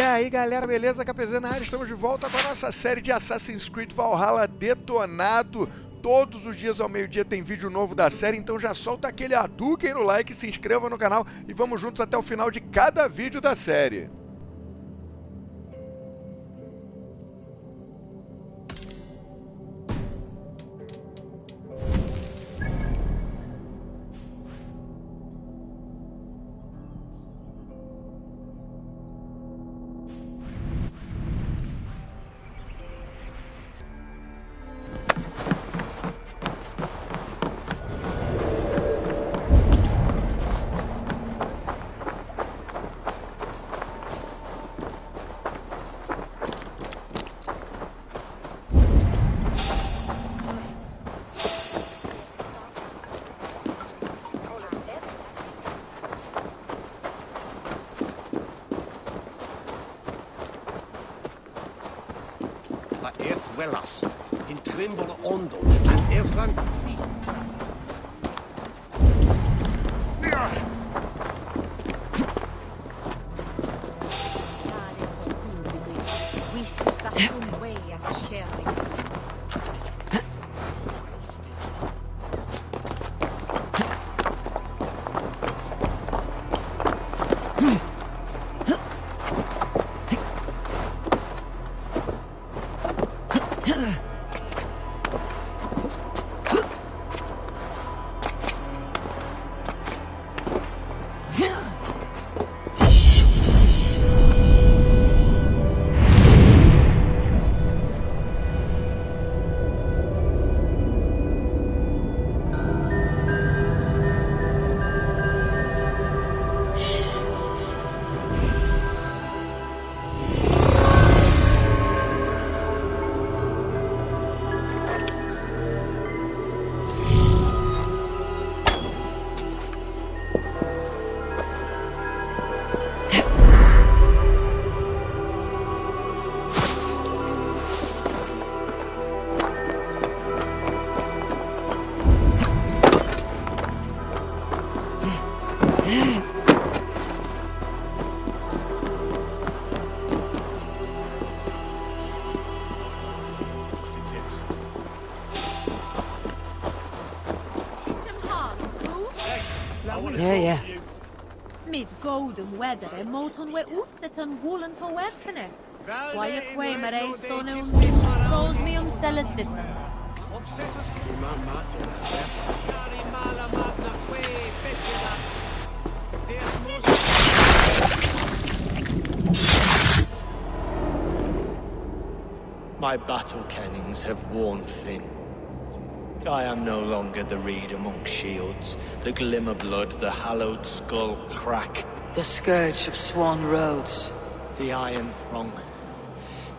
E aí galera, beleza? kpzeta na área, estamos de volta com a nossa série de Assassin's Creed Valhalla Detonado. Todos os dias ao meio-dia tem vídeo novo da série, então já solta aquele Hadouken no like, se inscreva no canal e vamos juntos até o final de cada vídeo da série. Wellas, in Trimble Ondo, and Evran. Yeah. Mid golden weather e moton we utseton wulen to werkene. Swaje kwemer e stone rosmium celesita. My battle kennings have worn thin. I am no longer the reed among shields, the glimmer blood, the hallowed skull crack. The scourge of Swan Roads. The iron throng,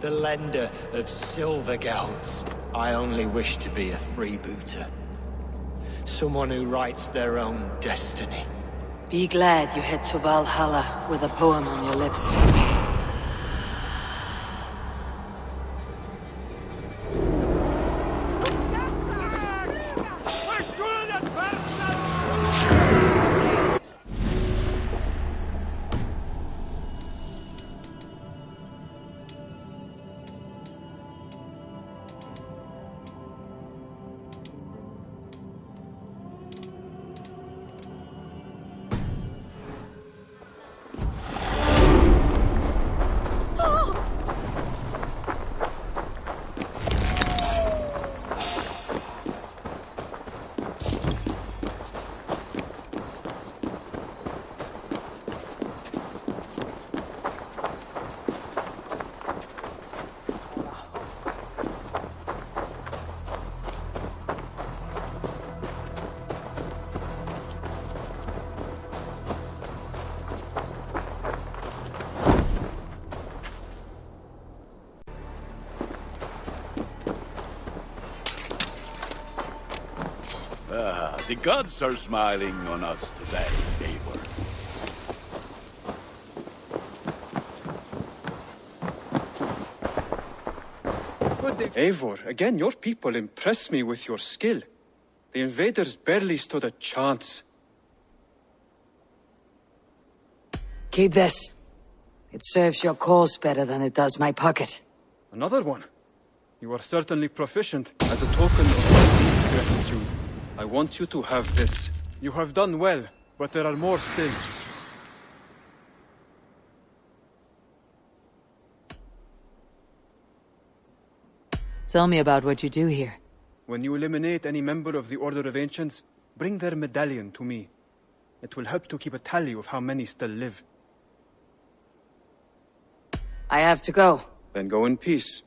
the lender of silver gelds. I only wish to be a freebooter. Someone who writes their own destiny. Be glad you head to Valhalla with a poem on your lips. The gods are smiling on us today, Eivor. Eivor, again, your people impress me with your skill. The invaders barely stood a chance. Keep this. It serves your cause better than it does my pocket. Another one? You are certainly proficient. As a token of my deep gratitude, I want you to have this. You have done well, but there are more still. Tell me about what you do here. When you eliminate any member of the Order of Ancients, bring their medallion to me. It will help to keep a tally of how many still live. I have to go. Then go in peace.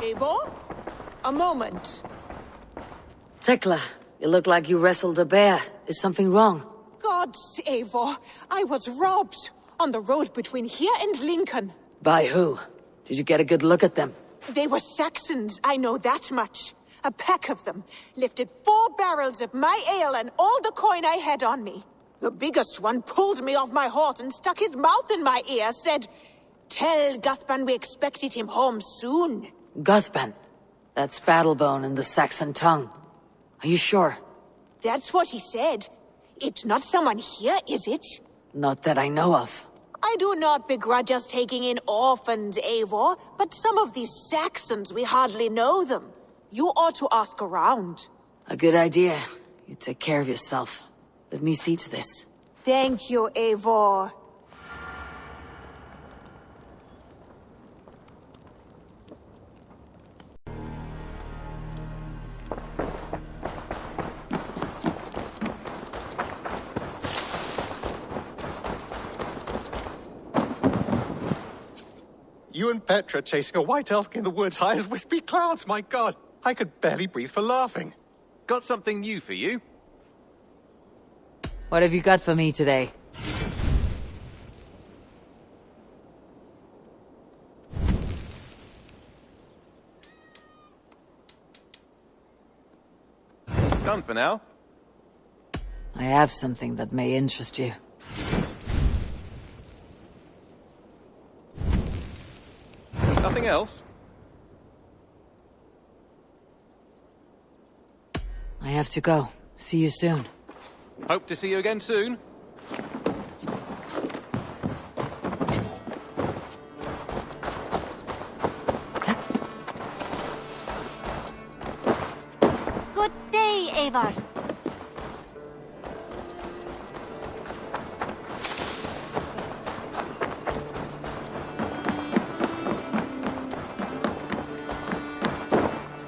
Eivor? A moment. Tekla, you look like you wrestled a bear. Is something wrong? Gods, Eivor, I was robbed on the road between here and Lincoln. By who? Did you get a good look at them? They were Saxons, I know that much. A pack of them lifted 4 barrels of my ale and all the coin I had on me. The biggest one pulled me off my horse and stuck his mouth in my ear, said, "Tell Guthban we expected him home soon." Guthban? That's Battlebone in the Saxon tongue. Are you sure? That's what he said. It's not someone here, is it? Not that I know of. I do not begrudge us taking in orphans, Eivor, but some of these Saxons, we hardly know them. You ought to ask around. A good idea. You take care of yourself. Let me see to this. Thank you, Eivor. You and Petra chasing a white elk in the woods high as wispy clouds, my god! I could barely breathe for laughing. Got something new for you? What have you got for me today? Done for now. I have something that may interest you. Nothing else? I have to go. See you soon. Hope to see you again soon. Good day, Eivor.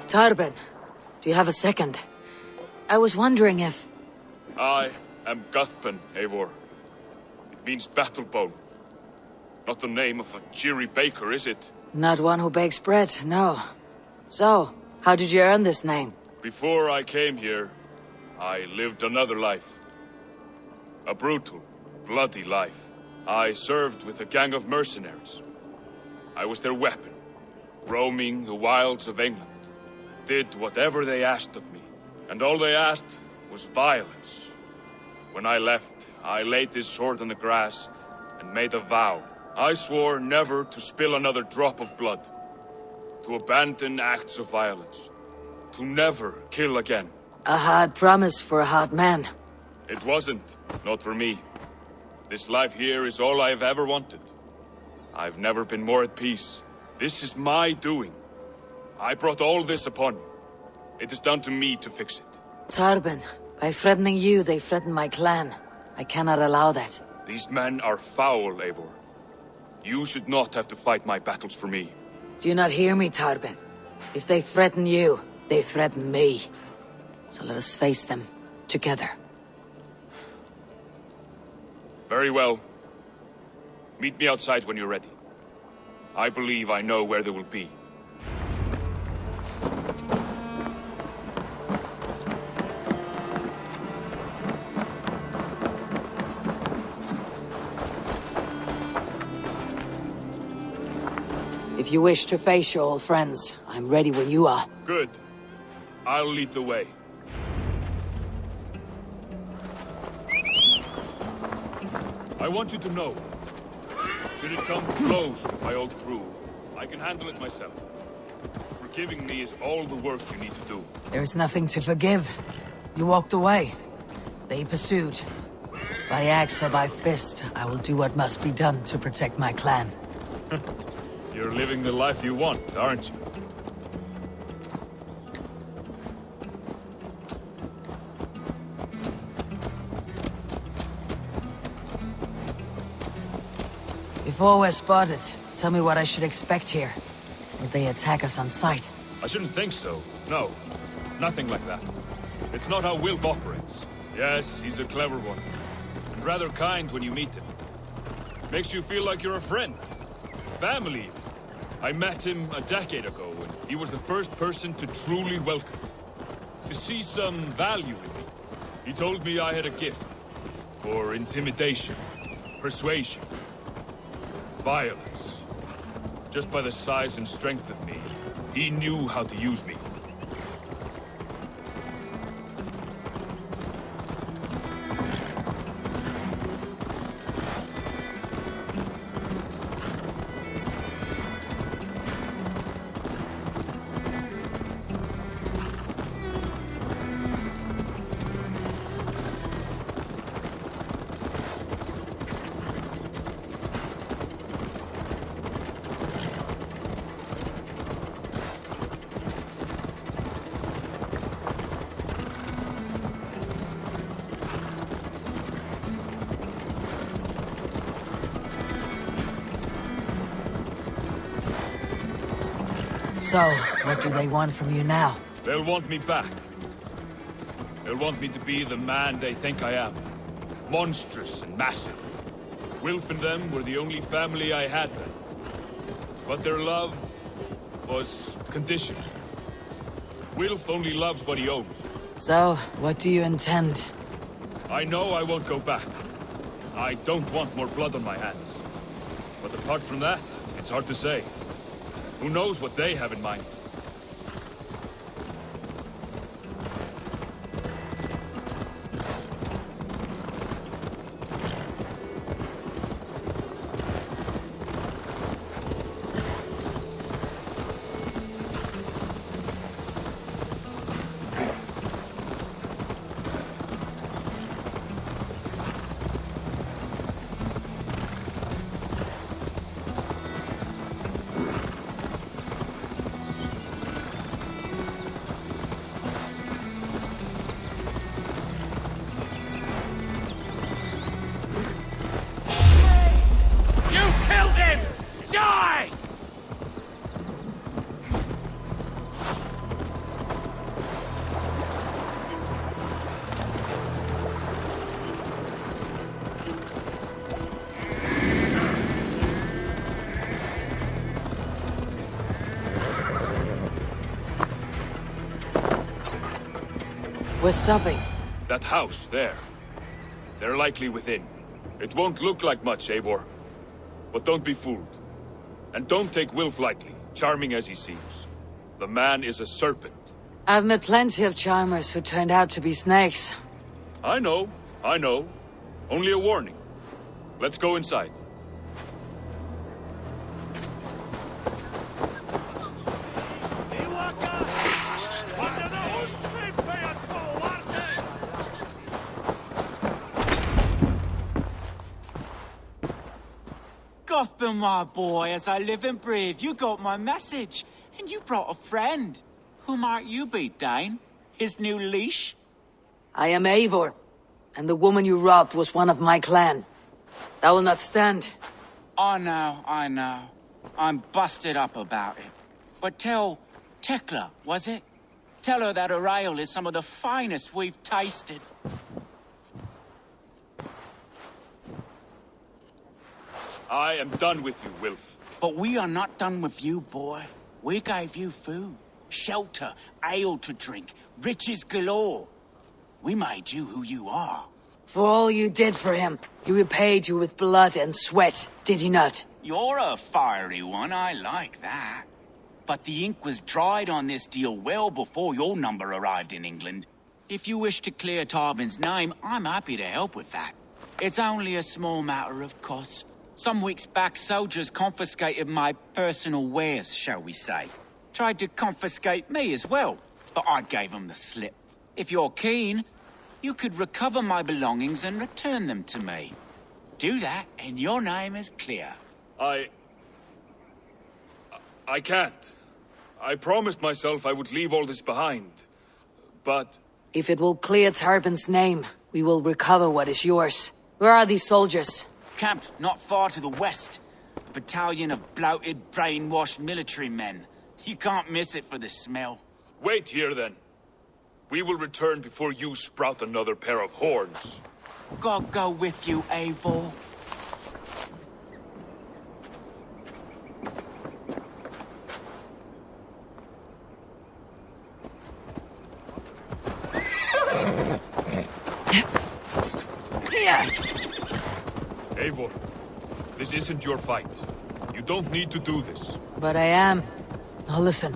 Tarben, do you have a second? I was wondering if... I am Guthban, Eivor. It means battlebone. Not the name of a cheery baker, is it? Not one who bakes bread, no. So, how did you earn this name? Before I came here, I lived another life. A brutal, bloody life. I served with a gang of mercenaries. I was their weapon, roaming the wilds of England. Did whatever they asked of me, and all they asked was violence. When I left, I laid this sword on the grass and made a vow. I swore never to spill another drop of blood, to abandon acts of violence, to never kill again. A hard promise for a hard man. It wasn't, not for me. This life here is all I've ever wanted. I've never been more at peace. This is my doing. I brought all this upon you. It is down to me to fix it. Tarbin, by threatening you, they threaten my clan. I cannot allow that. These men are foul, Eivor. You should not have to fight my battles for me. Do you not hear me, Tarbin? If they threaten you, they threaten me. So let us face them, together. Very well. Meet me outside when you're ready. I believe I know where they will be. If you wish to face your old friends, I'm ready when you are. Good. I'll lead the way. I want you to know, should it come close with my old crew, I can handle it myself. Forgiving me is all the work you need to do. There's nothing to forgive. You walked away. They pursued. By axe or by fist, I will do what must be done to protect my clan. You're living the life you want, aren't you? Before we're spotted, tell me what I should expect here. Will they attack us on sight? I shouldn't think so. No, nothing like that. It's not how Wilf operates. Yes, he's a clever one, and rather kind when you meet him. Makes you feel like you're a friend. Family. I met him a decade ago, and he was the first person to truly welcome me. To see some value in me. He told me I had a gift. For intimidation, persuasion, violence. Just by the size and strength of me, he knew how to use me. So, what do they want from you now? They'll want me back. They'll want me to be the man they think I am. Monstrous and massive. Wilf and them were the only family I had then. But their love was conditional. Wilf only loves what he owns. So, what do you intend? I know I won't go back. I don't want more blood on my hands. But apart from that, it's hard to say. Who knows what they have in mind? We're stopping. That house, there. They're likely within. It won't look like much, Eivor. But don't be fooled. And don't take Wilf lightly, charming as he seems. The man is a serpent. I've met plenty of charmers who turned out to be snakes. I know. Only a warning. Let's go inside. Gotham, my boy, as I live and breathe, you got my message. And you brought a friend. Who might you be, Dane? His new leash? I am Eivor, and the woman you robbed was one of my clan. That will not stand. I know. I'm busted up about it. But tell Tekla, was it? Tell her that her ale is some of the finest we've tasted. I am done with you, Wilf. But we are not done with you, boy. We gave you food, shelter, ale to drink, riches galore. We made you who you are. For all you did for him, he repaid you with blood and sweat, did he not? You're a fiery one, I like that. But the ink was dried on this deal well before your number arrived in England. If you wish to clear Tarbin's name, I'm happy to help with that. It's only a small matter of cost. Some weeks back, soldiers confiscated my personal wares, shall we say. Tried to confiscate me as well, but I gave them the slip. If you're keen, you could recover my belongings and return them to me. Do that, and your name is clear. I can't. I promised myself I would leave all this behind. But... If it will clear Tarbin's name, we will recover what is yours. Where are these soldiers? Camped not far to the west. A battalion of bloated, brainwashed military men. You can't miss it for the smell. Wait here, then. We will return before you sprout another pair of horns. God go with you, Eivor. Eivor, this isn't your fight. You don't need to do this. But I am. Now listen.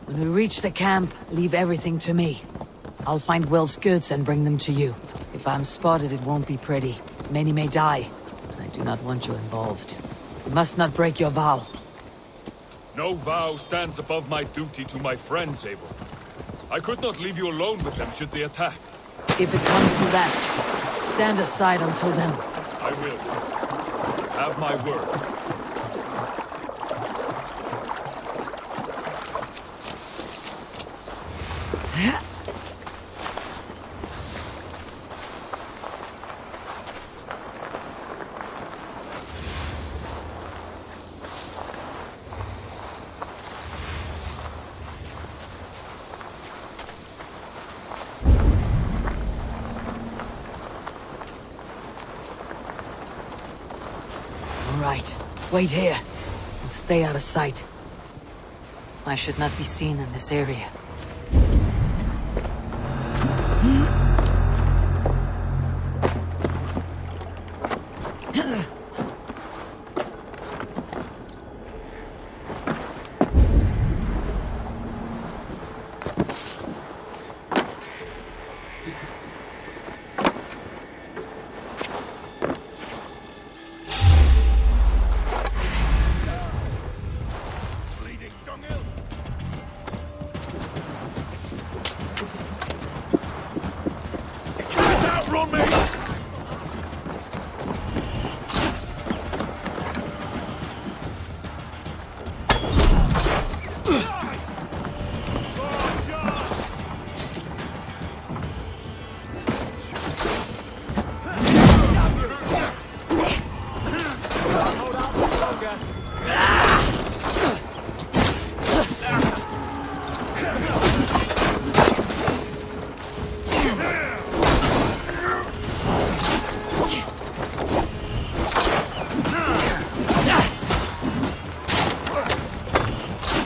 When we reach the camp, leave everything to me. I'll find Wilf's goods and bring them to you. If I'm spotted, it won't be pretty. Many may die, and I do not want you involved. You must not break your vow. No vow stands above my duty to my friends, Eivor. I could not leave you alone with them should they attack. If it comes to that, stand aside until then. I will. Have my word. Right. Wait here, and stay out of sight. I should not be seen in this area.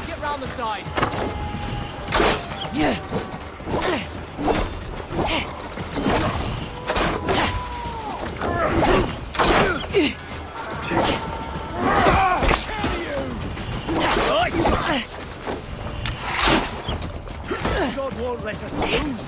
Get round the side. let us lose.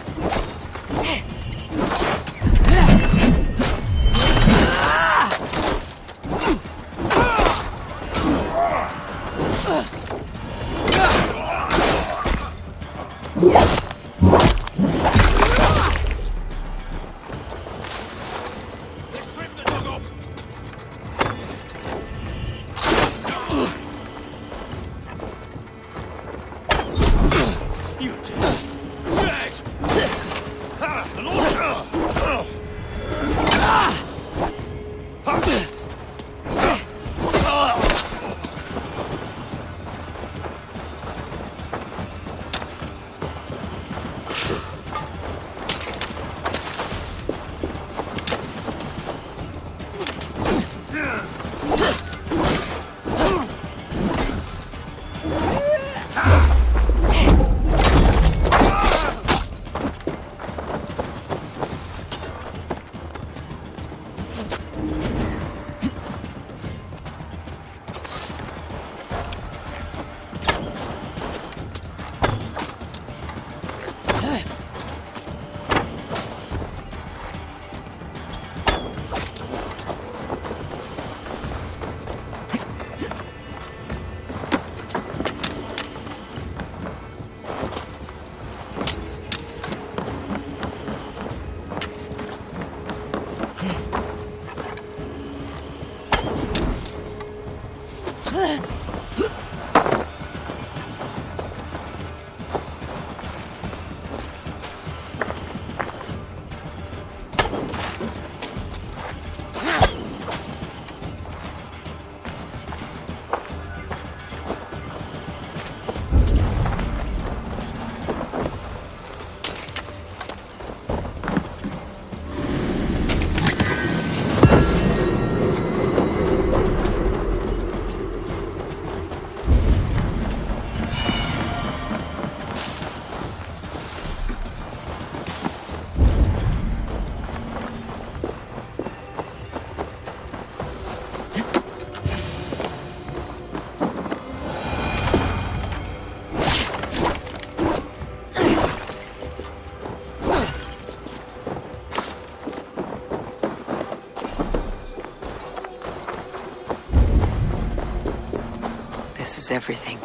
This is everything.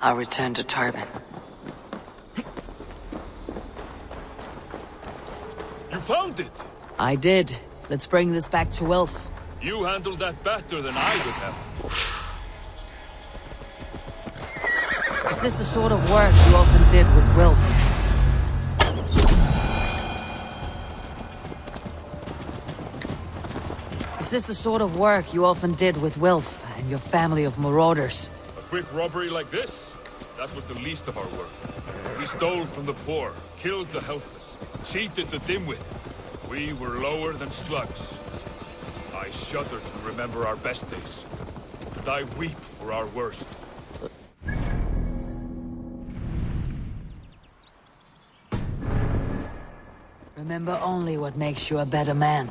I'll return to Tarbin. You found it! I did. Let's bring this back to Wilf. You handled that better than I would have. Is this the sort of work you often did with Wilf? Is this the sort of work you often did with Wilf and your family of marauders? A quick robbery like this? That was the least of our work. We stole from the poor, killed the helpless, cheated the dimwit. We were lower than slugs. I shudder to remember our best days, and I weep for our worst. Remember only what makes you a better man.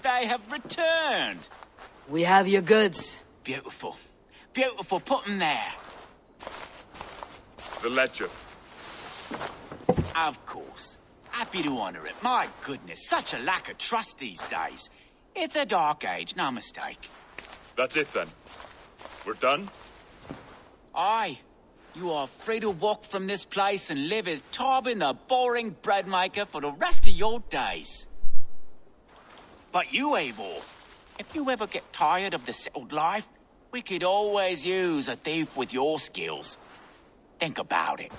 They have returned. We have your goods. Beautiful. Beautiful. Put them there. The ledger. Of course. Happy to honor it. My goodness, such a lack of trust these days. It's a dark age, no mistake. That's it then. We're done? Aye. You are free to walk from this place and live as Tarbin the boring bread maker for the rest of your days. But you, Eivor, if you ever get tired of the settled life, we could always use a thief with your skills. Think about it.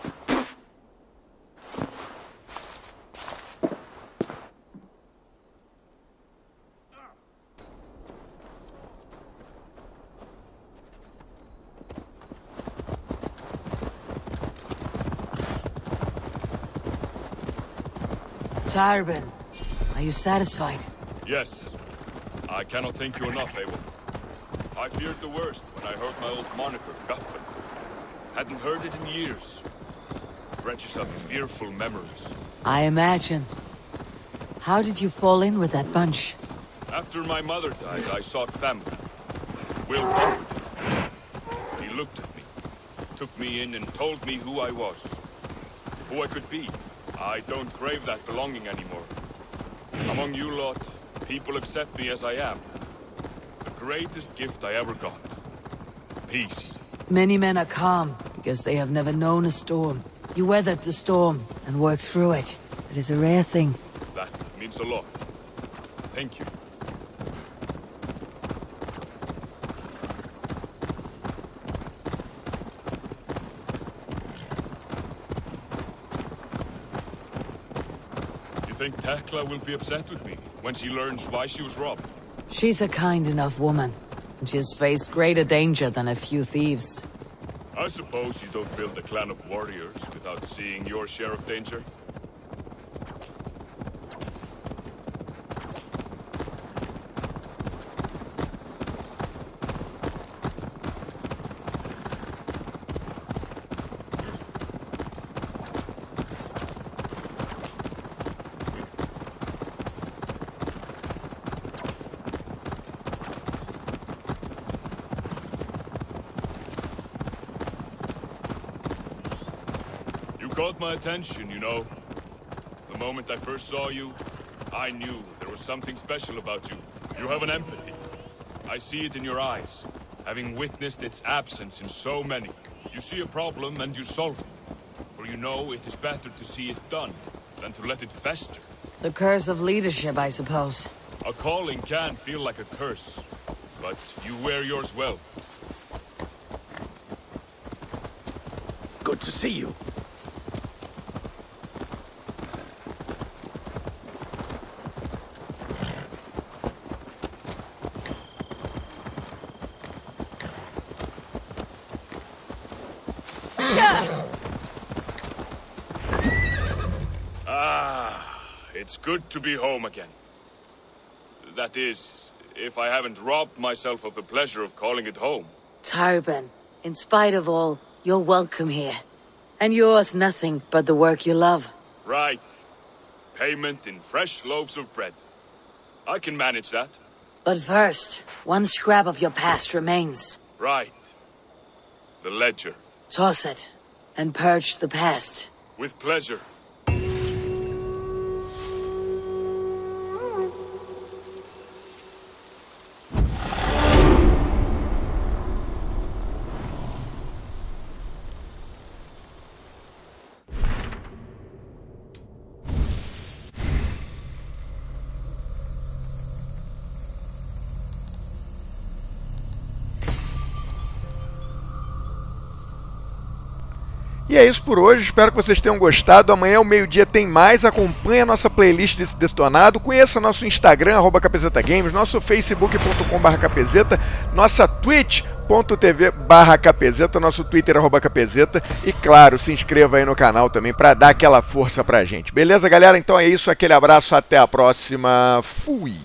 Tarbin, are you satisfied? Yes. I cannot thank you enough, Eivor. I feared the worst when I heard my old moniker, Guthrum. Hadn't heard it in years. Drenches up fearful memories. I imagine. How did you fall in with that bunch? After my mother died, I sought family. Will offered it. He looked at me, took me in and told me who I was. Who I could be. I don't crave that belonging anymore. Among you lot, people accept me as I am. The greatest gift I ever got. Peace. Many men are calm because they have never known a storm. You weathered the storm and worked through it. It is a rare thing. That means a lot. Thank you. You think Tekla will be upset with me when she learns why she was robbed? She's a kind enough woman. And she has faced greater danger than a few thieves. I suppose you don't build a clan of warriors without seeing your share of danger? Caught my attention, you know. The moment I first saw you, I knew there was something special about you. You have an empathy. I see it in your eyes, having witnessed its absence in so many. You see a problem and you solve it. For you know it is better to see it done than to let it fester. The curse of leadership, I suppose. A calling can feel like a curse, but you wear yours well. Good to see you. It's good to be home again. That is, if I haven't robbed myself of the pleasure of calling it home. Tarbin, in spite of all, you're welcome here. And yours nothing but the work you love. Right. Payment in fresh loaves of bread. I can manage that. But first, one scrap of your past remains. Right. The ledger. Toss it, and purge the past. With pleasure. E é isso por hoje, espero que vocês tenham gostado. Amanhã ao meio-dia tem mais, acompanhe a nossa playlist desse Detonado, conheça nosso Instagram, @kpzgames, nosso facebook.com/kpzeta, nossa twitch.tv/kpzeta, nosso Twitter @kpzeta e claro, se inscreva aí no canal também para dar aquela força pra gente. Beleza, galera? Então é isso, aquele abraço, até a próxima, fui!